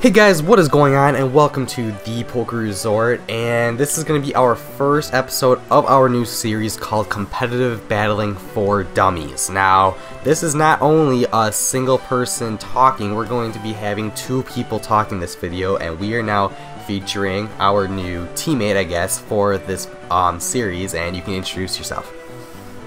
Hey guys, what is going on, and welcome to the Poker Resort, and this is going to be our first episode of our new series called Competitive Battling for Dummies. Now, this is not only a single person talking, we're going to be having two people talking in this video, and we are now featuring our new teammate, I guess, for this series, and you can introduce yourself.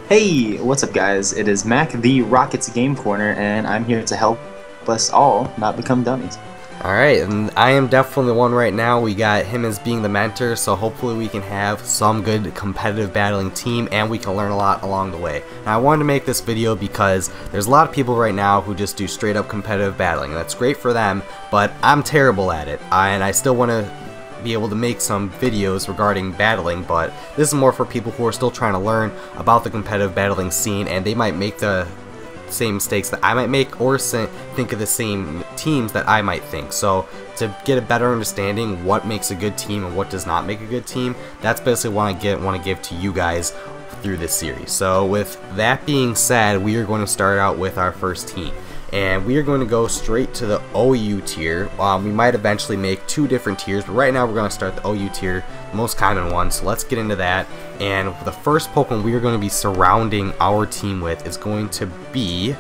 Hey, what's up guys? It is Mac, the Rockets Game Corner, and I'm here to help us all not become dummies. Alright, and I am definitely the one right now. We got him as being the mentor, so hopefully we can have some good competitive battling team and we can learn a lot along the way. Now I wanted to make this video because there's a lot of people right now who just do straight up competitive battling, and that's great for them, but I'm terrible at it, and I still want to be able to make some videos regarding battling, but this is more for people who are still trying to learn about the competitive battling scene, and they might make the same mistakes that I might make or think of the same teams that I might think. So to get a better understanding what makes a good team and what does not make a good team, that's basically what I want to give to you guys through this series. So with that being said, we are going to start out with our first team, and we are going to go straight to the OU tier. We might eventually make two different tiers, but right now we're going to start the OU tier, the most common one, so let's get into that. And the first Pokemon we are going to be surrounding our team with is going to be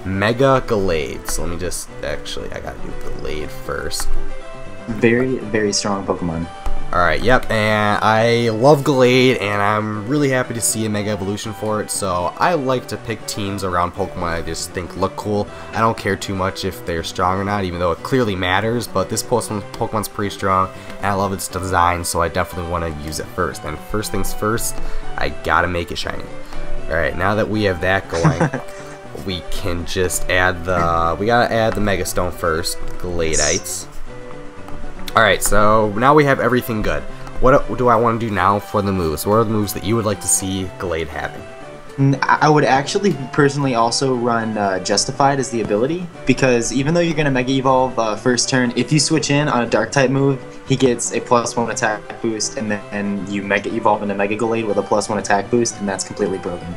Mega Gallade. So let me just, actually, I gotta do Gallade first. Very, very strong Pokemon. Alright, yep, and I love Gallade, and I'm really happy to see a Mega Evolution for it, so I like to pick teams around Pokemon I just think look cool. I don't care too much if they're strong or not, even though it clearly matters, but this Pokemon's pretty strong, and I love its design, so I definitely want to use it first. And first things first, I gotta make it shiny. Alright, now that we have that going, we can just add we gotta add the Mega Stone first, Galladites. Alright, so now we have everything good. What do I want to do now for the moves? What are the moves that you would like to see Gallade having? I would actually personally also run Justified as the ability, because even though you're going to Mega Evolve first turn, if you switch in on a Dark-type move, he gets a +1 attack boost, and then you Mega Evolve into Mega Gallade with a +1 attack boost, and that's completely broken.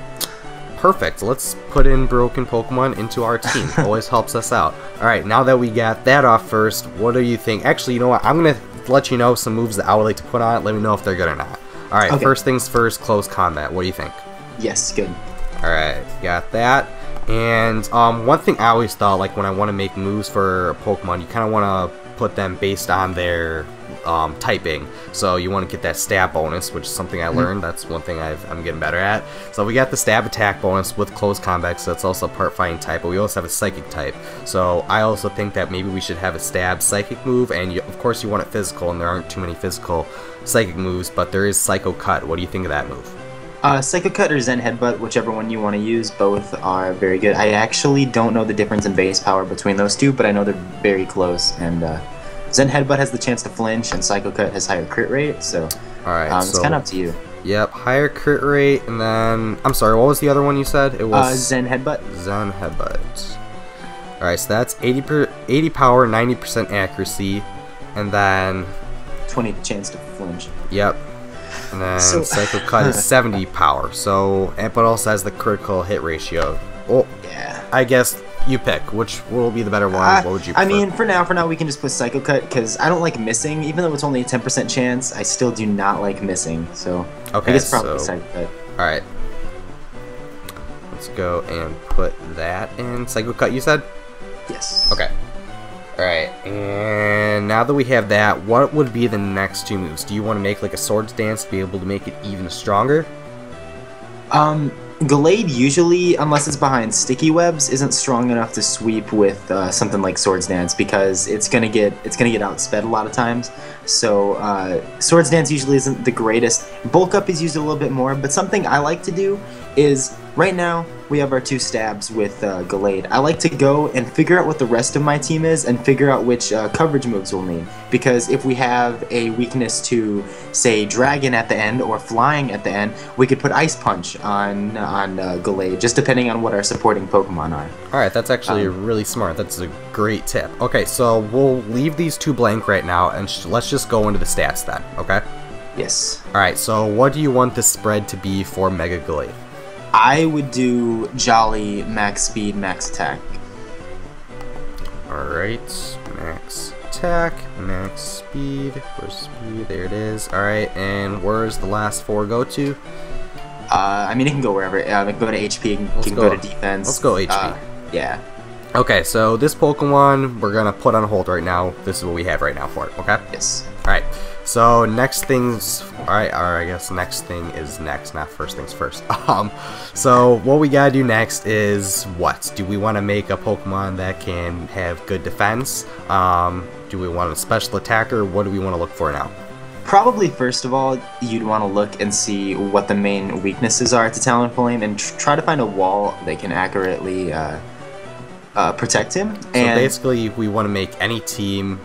Perfect. Let's put in broken Pokemon into our team. Always helps us out. Alright, now that we got that off first, what do you think? Actually, you know what? I'm going to let you know some moves that I would like to put on it. Let me know if they're good or not. Alright, okay. First things first, close combat. What do you think? Yes, good. Alright, got that. And one thing I always thought, like when I want to make moves for Pokemon, you kind of want to put them based on their typing. So you want to get that stab bonus, which is something I learned. That's one thing I'm getting better at. So we got the stab attack bonus with close combat, so that's also part fighting type, but we also have a psychic type. So I also think that maybe we should have a stab psychic move, and of course you want it physical, and there aren't too many physical psychic moves, but there is Psycho Cut. What do you think of that move? Psycho Cut or Zen Headbutt, whichever one you want to use, both are very good. I actually don't know the difference in base power between those two, but I know they're very close, and Zen Headbutt has the chance to flinch, and Psycho Cut has higher crit rate, so it's kind of up to you. Yep, higher crit rate, and then, I'm sorry, what was the other one you said? It was Zen Headbutt. Zen Headbutt. Alright, so that's 80 power, 90% accuracy, and then 20 chance to flinch. Yep. And then Psycho Cut is 70 power, so, but also has the critical hit ratio. Well, yeah. I guess you pick. Which will be the better one? What would you prefer? I mean, for now, we can just put Psycho Cut, because I don't like missing. Even though it's only a 10% chance, I still do not like missing, so okay, I guess probably Psycho Cut. Alright. Let's go and put that in. Psycho Cut, you said? Yes. Okay. Alright, and now that we have that, what would be the next two moves? Do you want to make like a Swords Dance to be able to make it even stronger? Gallade usually, unless it's behind sticky webs, isn't strong enough to sweep with something like Swords Dance, because it's gonna get outsped a lot of times. So Swords Dance usually isn't the greatest. Bulk Up is used a little bit more, but something I like to do is, right now we have our two stabs with Gallade. I like to go and figure out what the rest of my team is and figure out which coverage moves we'll need. Because if we have a weakness to, say, Dragon at the end or Flying at the end, we could put Ice Punch on Gallade, just depending on what our supporting Pokemon are. Alright, that's actually really smart. That's a great tip. Okay, so we'll leave these two blank right now, and let's just go into the stats then, okay? Yes. Alright, so what do you want the spread to be for Mega Gallade? I would do Jolly, max speed, max attack. Alright, max attack, max speed. Where's speed? There it is. Alright, and where's the last 4 go to? I mean, it can go wherever. It can go to HP, it can go to defense. Let's go HP. Yeah. Okay, so this Pokemon we're gonna put on hold right now. This is what we have right now for it, okay? Yes. Alright, so next things, alright, I guess next thing is next, not first things first. So what we gotta do next is what? Do we want to make a Pokemon that can have good defense? Do we want a special attacker? What do we want to look for now? Probably, first of all, you'd want to look and see what the main weaknesses are to Talonflame and try to find a wall that can accurately protect him. So and basically, we want to make any team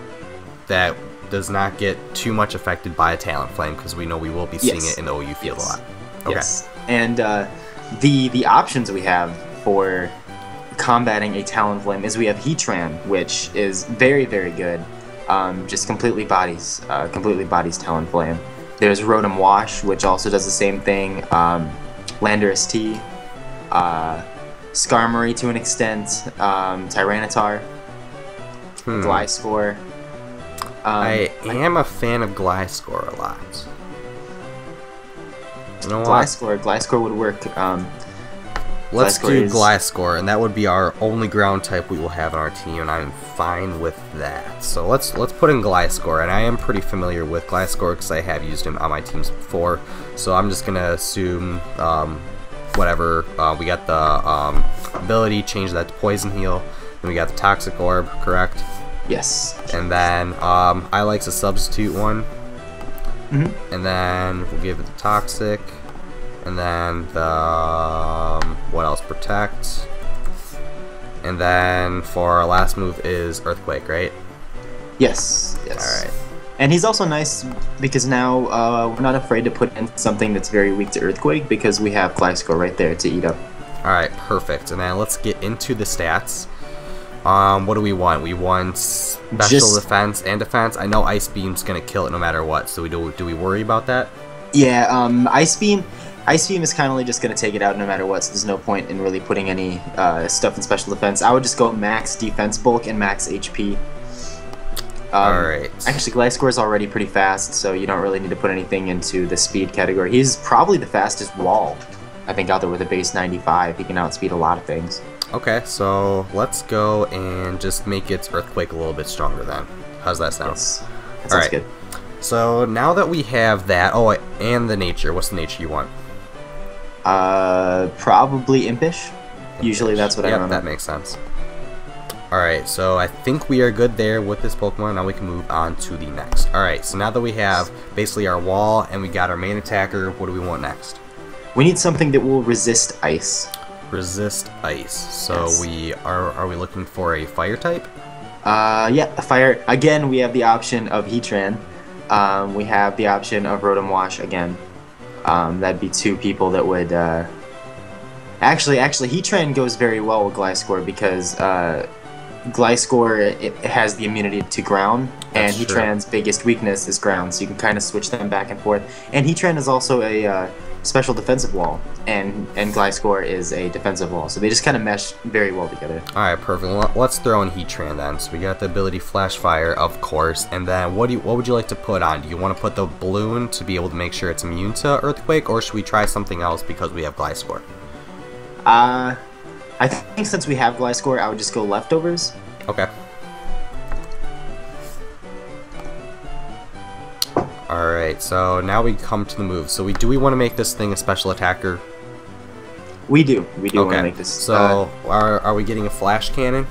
that does not get too much affected by a Talonflame, because we know we will be seeing it in the OU field a lot. Okay. Yes. And the options we have for combating a Talonflame is we have Heatran, which is very, very good. Just completely bodies Talonflame. There's Rotom Wash, which also does the same thing. Landorus T, Skarmory to an extent, Tyranitar, Gliscor. I am a fan of Gliscor a lot. You know what? Gliscor would work. Let's do Gliscor, and that would be our only ground type we will have on our team, and I'm fine with that. So let's put in Gliscor, and I am pretty familiar with Gliscor because I have used him on my teams before. So I'm just gonna assume whatever. We got the ability, change that to Poison Heal. Then we got the Toxic Orb, correct? Yes. And then I like to substitute one. And then we'll give it the Toxic. And then the, what else? Protect. And then for our last move is Earthquake, right? Yes. Alright. And he's also nice because now we're not afraid to put in something that's very weak to Earthquake because we have Gliscor right there to eat up. Alright, perfect. And then let's get into the stats. What do we want? We want special defense and defense. I know Ice Beam's gonna kill it no matter what, so do we worry about that? Yeah, Ice Beam is kind of just going to take it out no matter what, so there's no point in really putting any stuff in special defense. I would just go max defense bulk and max HP. Alright. Actually, Gliscor is already pretty fast, so you don't really need to put anything into the speed category. He's probably the fastest wall, I think, out there with a base 95. He can outspeed a lot of things. Okay, so let's go and just make its Earthquake a little bit stronger then. How's that sound? Yes. That sounds good. So now that we have that, oh, and the nature. What's the nature you want? Probably Impish. Usually that's what I run. That makes sense. Alright, so I think we are good there with this Pokemon. Now we can move on to the next. Alright, so now that we have basically our wall and we got our main attacker, what do we want next? We need something that will resist ice. Resist ice. So we are we looking for a fire type? Yeah, a fire. Again, we have the option of Heatran. We have the option of Rotom Wash again. That'd be 2 people that would... Actually, Heatran goes very well with Gliscor because Gliscor it has the immunity to ground, and Heatran's biggest weakness is ground, so you can kind of switch them back and forth. And Heatran is also a special defensive wall, and Gliscor is a defensive wall, so they just kind of mesh very well together. Alright, perfect. Let's throw in Heatran then. So we got the ability Flash Fire, of course, and then what would you like to put on? Do you want to put the balloon to be able to make sure it's immune to Earthquake, or should we try something else because we have Gliscor? I think since we have Gliscor, I would just go leftovers. Okay. Alright, so now we come to the move. So do we want to make this thing a special attacker? We do want to make this. So are we getting a Flash Cannon?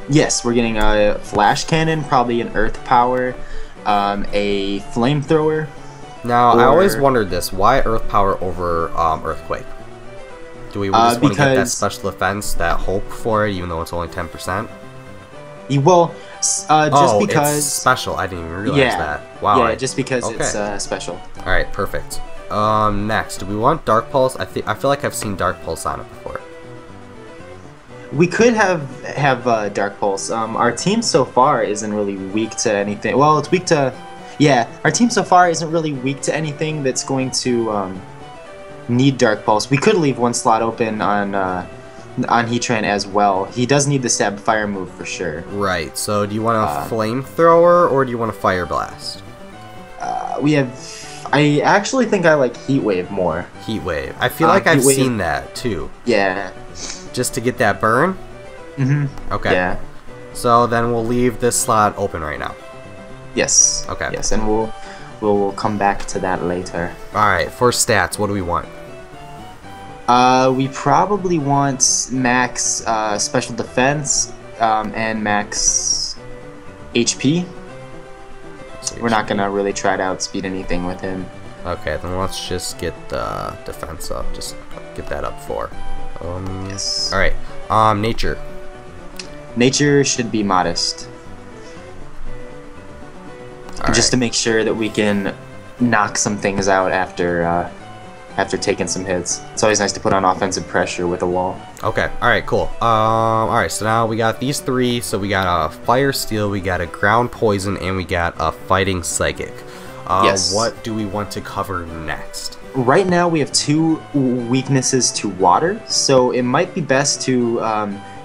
Yes, we're getting a Flash Cannon, probably an Earth Power, a Flamethrower. Now, I always wondered this. Why Earth Power over Earthquake? Do we just want to get that special defense, that hope for it, even though it's only 10%? Well, just because... it's special. I didn't even realize that. Wow. Yeah, just because it's special. Alright, perfect. Next, do we want Dark Pulse? I feel like I've seen Dark Pulse on it before. We could have Dark Pulse. Our team so far isn't really weak to anything. Well, it's weak to... Yeah, our team so far isn't really weak to anything that's going to... need Dark Pulse. We could leave one slot open on on Heatran as well. He does need the Stab Fire move for sure. Right. So do you want a Flamethrower or do you want a Fire Blast? We have. I actually think I like Heat Wave more. Heat Wave. I feel like I've seen that too. Yeah. Just to get that burn? Mm-hmm. Okay. Yeah. So then we'll leave this slot open right now. Yes. Okay. Yes, and we'll come back to that later. Alright, for stats, what do we want? We probably want max special defense and max HP. We're not gonna really try to outspeed anything with him. Okay, then let's just get the defense up. Just get that up for. Yes. Alright, nature. Nature should be modest. Just to make sure that we can knock some things out after taking some hits. It's always nice to put on offensive pressure with a wall. Okay, alright, cool. Alright, so now we got these three. So we got a Fire Steel, we got a Ground Poison, and we got a Fighting Psychic. Yes. What do we want to cover next? Right now we have 2 weaknesses to water, so it might be best to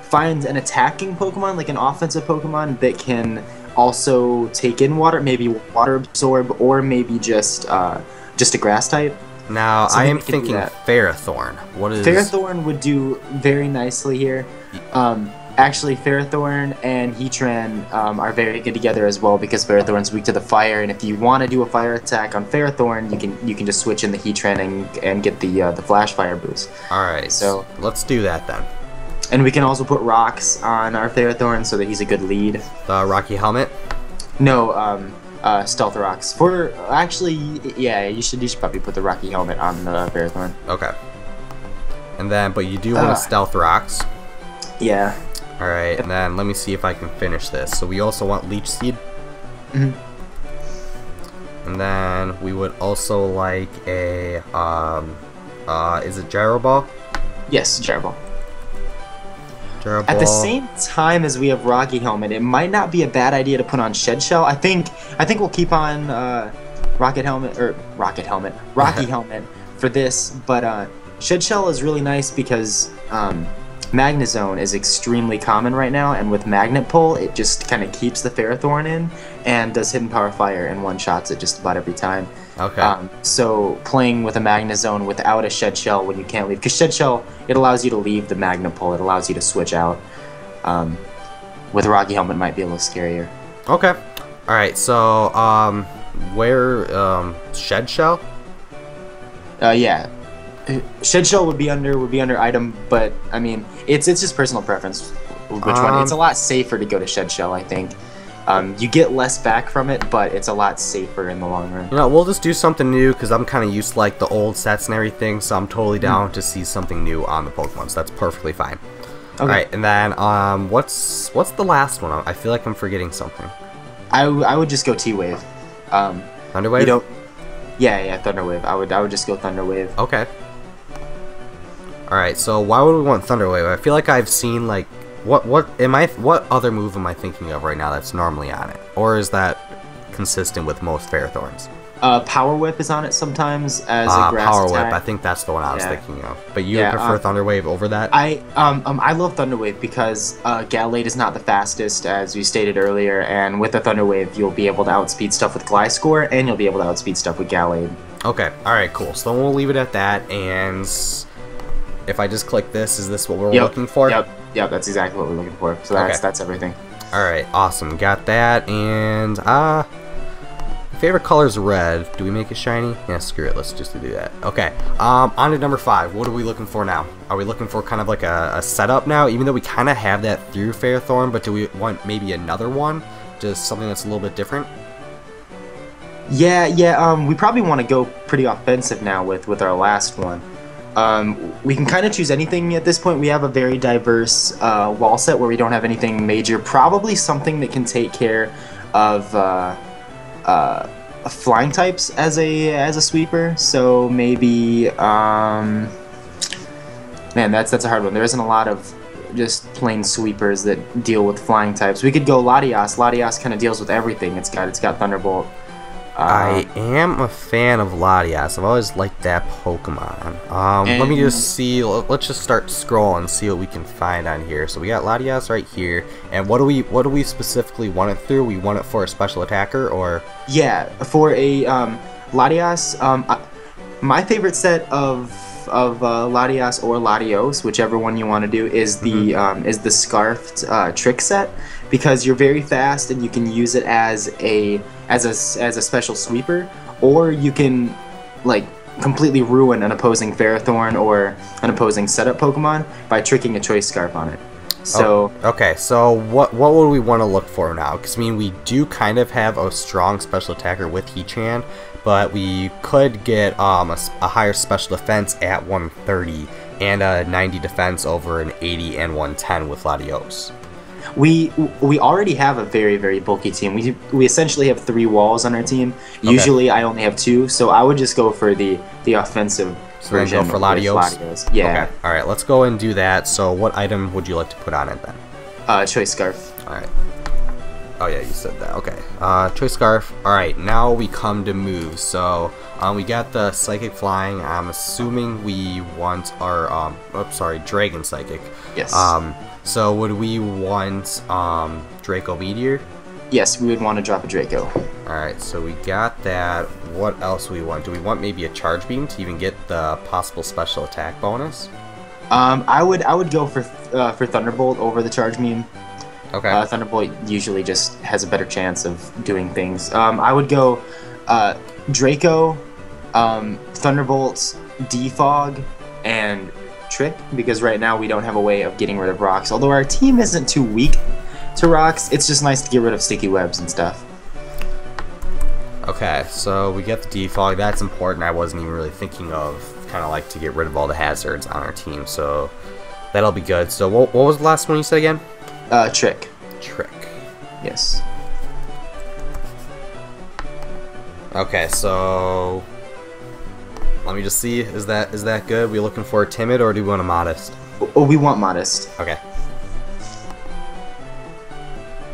find an attacking Pokemon, like an offensive Pokemon that can also take in water, maybe Water Absorb, or maybe just a Grass type. Now, So I maybe am we can do thinking that. Ferrothorn. What is... Ferrothorn would do very nicely here. Actually, Ferrothorn and Heatran are very good together as well because Ferrothorn's weak to the fire, and if you want to do a fire attack on Ferrothorn, you can just switch in the Heatran and get the Flash Fire boost. Alright, so let's do that then. And we can also put rocks on our Ferrothorn so that he's a good lead. The Rocky Helmet? No, Stealth Rocks. For actually, yeah, you should probably put the Rocky Helmet on the Ferrothorn. Okay. And then, but you do want to Stealth Rocks. Yeah. Alright, and then let me see if I can finish this. So we also want Leech Seed. Mhm. And then we would also like a, is it Gyro Ball? Yes, Gyro Ball. Gyro At the Ball. same time as we have Rocky Helmet, it might not be a bad idea to put on Shed Shell. I think we'll keep on Rocky Helmet for this, but Shed Shell is really nice because Magnezone is extremely common right now, and with Magnet Pull, it just kind of keeps the Ferrothorn in and does Hidden Power Fire and one-shots it just about every time. Okay. So playing with a Magnezone without a Shed Shell when you can't leave, because Shed Shell, it allows you to leave the Magnet Pull, it allows you to switch out. With a Rocky Helmet, it might be a little scarier. Okay. Alright, so, where, Shed Shell? Yeah. Shed Shell would be under item, but I mean, it's just personal preference which one. It's a lot safer to go to Shed Shell, I think. You get less back from it, but it's a lot safer in the long run. You know, we'll just do something new because I'm kind of used to like the old sets and everything, so I'm totally down to see something new on the Pokemon. So that's perfectly fine. Okay. All right, and then what's the last one? I feel like I'm forgetting something. I would just go T-Wave. Thunder Wave? You don't. Yeah, Thunder Wave. I would just go Thunder Wave. Okay. All right, so why would we want Thunder Wave? I feel like I've seen like what other move am I thinking of right now that's normally on it, or is that consistent with most Ferrothorns? Power Whip is on it sometimes as a grass Power attack. Whip. I think that's the one I was thinking of. But you would prefer Thunder Wave over that? I love Thunder Wave because Gallade is not the fastest, as we stated earlier, and with the Thunder Wave, you'll be able to outspeed stuff with Gliscor, and you'll be able to outspeed stuff with Gallade. Okay. All right, cool. So then we'll leave it at that, and if I just click this, is this what we're looking for? Yep, that's exactly what we're looking for. So that's everything. All right, awesome. Got that, and favorite color is red. Do we make it shiny? Yeah, screw it. Let's just do that. Okay. On to number 5. What are we looking for now? Are we looking for kind of like a setup now? Even though we kind of have that through Ferrothorn, but do we want maybe another one? Just something that's a little bit different? Yeah. We probably want to go pretty offensive now with our last one. We can kind of choose anything at this point. We have a very diverse wall set where we don't have anything major. Probably something that can take care of flying types as a sweeper. So maybe man, that's a hard one. There isn't a lot of just plain sweepers that deal with flying types. We could go Latios. Latios kind of deals with everything. It's got Thunderbolt. I am a fan of Latios. I've always liked that Pokemon. Let me just see. Let's just start scrolling and see what we can find on here. So we got Latios right here. And what do we specifically want it through? We want it for a special attacker, or? Yeah, for a Latios. My favorite set of Latios or Latios, whichever one you want to do, is the Scarfed Trick set, because you're very fast and you can use it as a special sweeper, or you can like completely ruin an opposing Ferrothorn or an opposing setup Pokemon by tricking a Choice Scarf on it. So okay, so what would we want to look for now? Because I mean, we do kind of have a strong special attacker with Heatran, but we could get a higher special defense at 130 and a 90 defense over an 80 and 110 with Latios. We already have a very bulky team. We essentially have 3 walls on our team. Okay. Usually I only have 2, so I would just go for the offensive version. Go for Latios? Yeah. Okay. All right, let's go and do that. So what item would you like to put on it then? Choice Scarf. All right. Oh yeah, you said that. Okay. Choice Scarf. All right. Now we come to moves. So we got the Psychic Flying. I'm assuming we want our Dragon Psychic. Yes. So would we want Draco Meteor? Yes, we would want to drop a Draco. Alright, so we got that. What else do we want? Do we want maybe a Charge Beam to even get the possible special attack bonus? I would go for Thunderbolt over the Charge Beam. Okay. Thunderbolt usually just has a better chance of doing things. I would go Draco, Thunderbolt, Defog, and Trick, because right now we don't have a way of getting rid of rocks. Although our team isn't too weak to rocks, it's just nice to get rid of sticky webs and stuff. Okay, so we get the defog. That's important. I wasn't even really thinking of kind of like to get rid of all the hazards on our team, so that'll be good. So what was the last one you said again? Trick. Trick. Yes. Okay, so let me just see. Is that good? We looking for a timid, or do we want a modest? Oh, we want modest. Okay.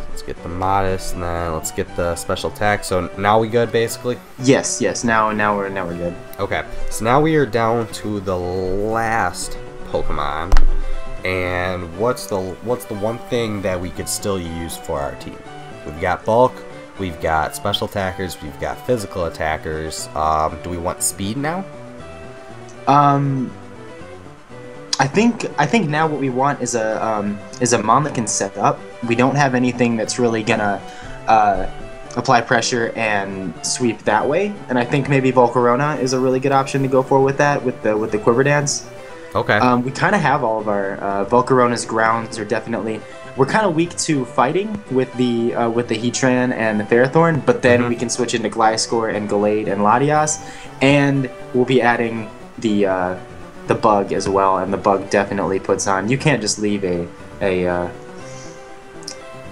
Let's get the modest, and then let's get the special attack. So now we good, basically? Yes. Now we're good. Okay. So now we are down to the last Pokemon, and what's the one thing that we could still use for our team? We've got bulk. We've got special attackers. We've got physical attackers. Do we want speed now? I think now what we want is a Mon that can set up. We don't have anything that's really gonna apply pressure and sweep that way, and I think maybe Volcarona is a really good option to go for with that, with the Quiver Dance. Okay. We kind of have all of our Volcarona's grounds are definitely. We're kind of weak to fighting with the Heatran and the Ferrothorn, but then we can switch into Gliscor and Gallade and Latios, and we'll be adding the bug as well, and the bug definitely puts on. You can't just leave a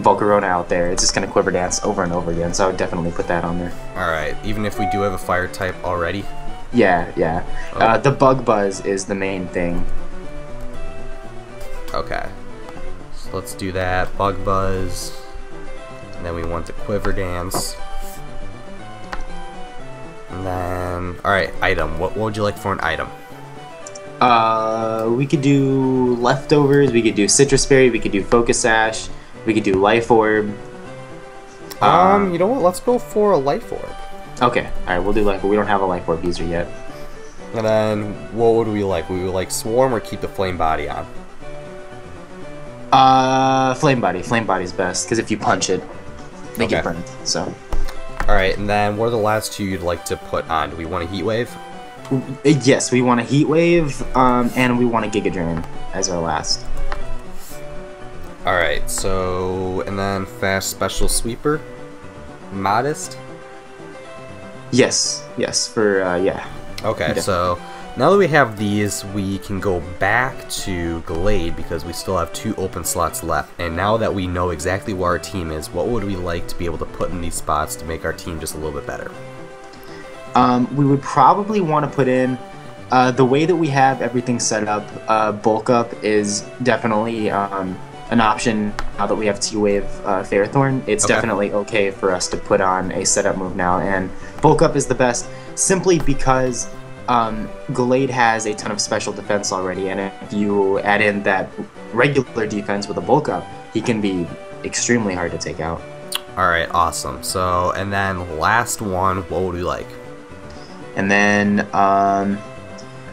Volcarona out there. It's just gonna Quiver Dance over and over again, so I would definitely put that on there. All right, even if we do have a fire type already. Yeah. Oh. The bug buzz is the main thing. Okay. Let's do that. Bug Buzz. And then we want the Quiver Dance. And then... Alright, item. What would you like for an item? We could do Leftovers, we could do Citrus Berry, we could do Focus Sash, we could do Life Orb. You know what? Let's go for a Life Orb. Okay, alright, we'll do Life Orb. We don't have a Life Orb user yet. And then, what would we like? Would we like Swarm or keep the Flame Body on? Flame Body. Flame Body's best, because if you punch it, they get burned, so. Alright, and then what are the last two you'd like to put on? Do we want a Heat Wave? Yes, we want a Heat Wave, and we want a Giga Drain as our last. Alright, so, and then Fast Special Sweeper? Modest? Yes, for, yeah. Okay, so now that we have these, we can go back to Gallade because we still have 2 open slots left. And now that we know exactly where our team is, what would we like to be able to put in these spots to make our team just a little bit better? We would probably want to put in, the way that we have everything set up, Bulk Up is definitely an option now that we have T-Wave Ferrothorn. It's definitely okay for us to put on a setup move now, and Bulk Up is the best simply because Gallade has a ton of special defense already, and if you add in that regular defense with a Bulk Up, he can be extremely hard to take out. Alright, awesome. So, and then last one, what would we like? And then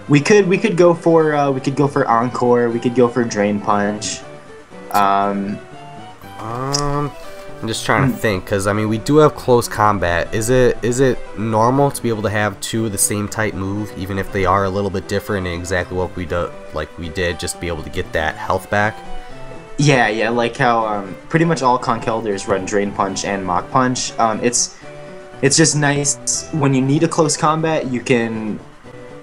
we could go for Encore, we could go for Drain Punch. I'm just trying to think, because I mean we do have close combat. Is it normal to be able to have two of the same type move, even if they are a little bit different in exactly what we do, like we did, just be able to get that health back? Yeah, like how pretty much all Conch Elders run Drain Punch and Mach Punch. It's just nice when you need a close combat, you can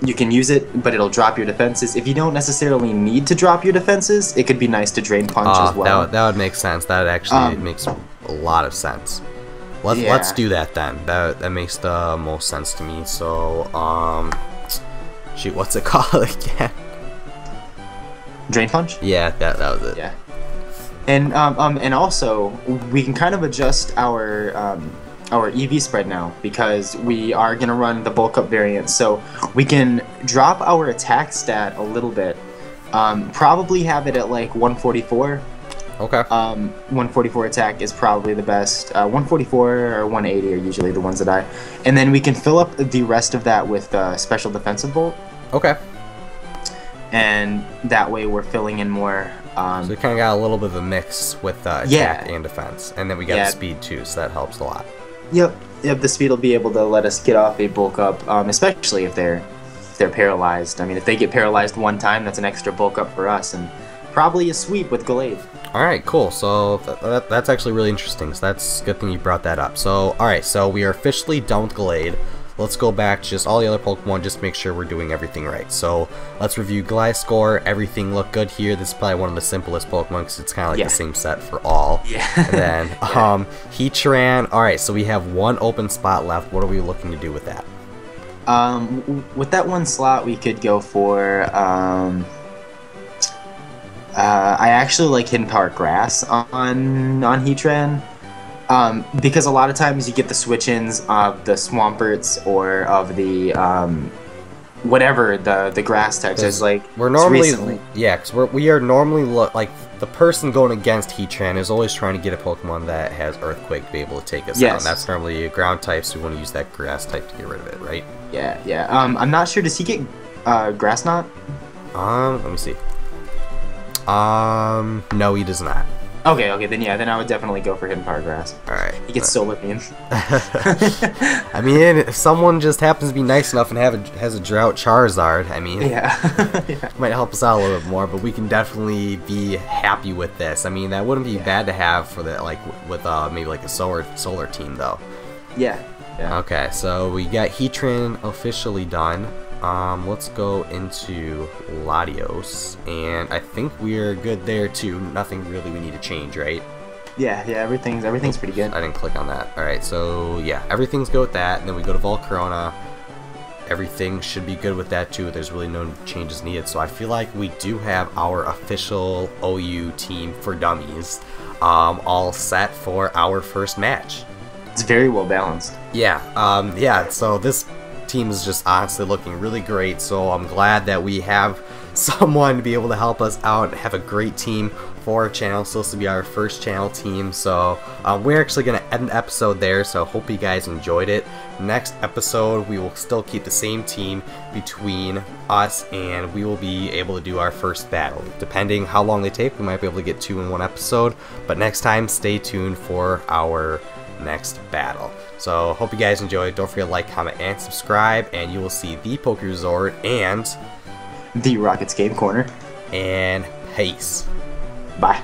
use it, but it'll drop your defenses. If you don't necessarily need to drop your defenses, it could be nice to Drain Punch as well. That would make sense. That actually makes a lot of sense. Let's do that then. That makes the most sense to me. So, shoot, what's it called again? Drain Punch? Yeah, that was it. Yeah. And also we can kind of adjust our EV spread now, because we are gonna run the Bulk Up variant, so we can drop our attack stat a little bit. Probably have it at like 144. Okay. 144 attack is probably the best. 144 or 180 are usually the ones that I. And then we can fill up the rest of that with special defensive bolt. Okay. And that way we're filling in more. So we kind of got a little bit of a mix with attack and defense, and then we got the speed too, so that helps a lot. Yep. The speed will be able to let us get off a Bulk Up, especially if they're paralyzed. I mean, if they get paralyzed one time, that's an extra Bulk Up for us, and probably a sweep with Gallade. Alright, cool. So that's actually really interesting. So that's a good thing you brought that up. So, alright, so we are officially done with Gallade. Let's go back to just all the other Pokemon, just to make sure we're doing everything right. So, let's review Gliscor. Everything looked good here. This is probably one of the simplest Pokemon, because it's kind of like the same set for all. Yeah. And then, Heatran. Alright, so we have one open spot left. What are we looking to do with that? With that one slot, we could go for, I actually like Hidden Power Grass on Heatran. Because a lot of times you get the switch-ins of the Swamperts or of the whatever the grass types is like. We're normally because we are normally like the person going against Heatran is always trying to get a Pokemon that has Earthquake to be able to take us out. And that's normally a ground type, so we want to use that grass type to get rid of it, right? Yeah. I'm not sure. Does he get Grass Knot? Let me see. No, he does not. Okay, then I would definitely go for Hidden Power Grass. Alright. He gets Solar Beam. I mean, if someone just happens to be nice enough and has a Drought Charizard, I mean, might help us out a little bit more, but we can definitely be happy with this. I mean, that wouldn't be bad to have for the, like, with maybe like a solar team, though. Yeah. Okay, so we got Heatran officially done. Let's go into Latios, and I think we're good there too. Nothing really we need to change, right? Yeah, everything's pretty good. I didn't click on that. Alright, so yeah, everything's good with that, and then we go to Volcarona. Everything should be good with that too. There's really no changes needed, so I feel like we do have our official OU team for Dummies all set for our first match. It's very well balanced. Yeah, so this team is just honestly looking really great, so I'm glad that we have someone to be able to help us out and have a great team for our channel. So this will be our first channel team, so we're actually going to end the episode there, so hope you guys enjoyed it. Next episode we will still keep the same team between us, and we will be able to do our first battle. Depending how long they take, we might be able to get 2 in one episode, but next time stay tuned for our next battle. So hope you guys enjoyed. Don't forget to like, comment, and subscribe, and you will see the Poke Resort and the Rockets Game Corner. And peace. Bye.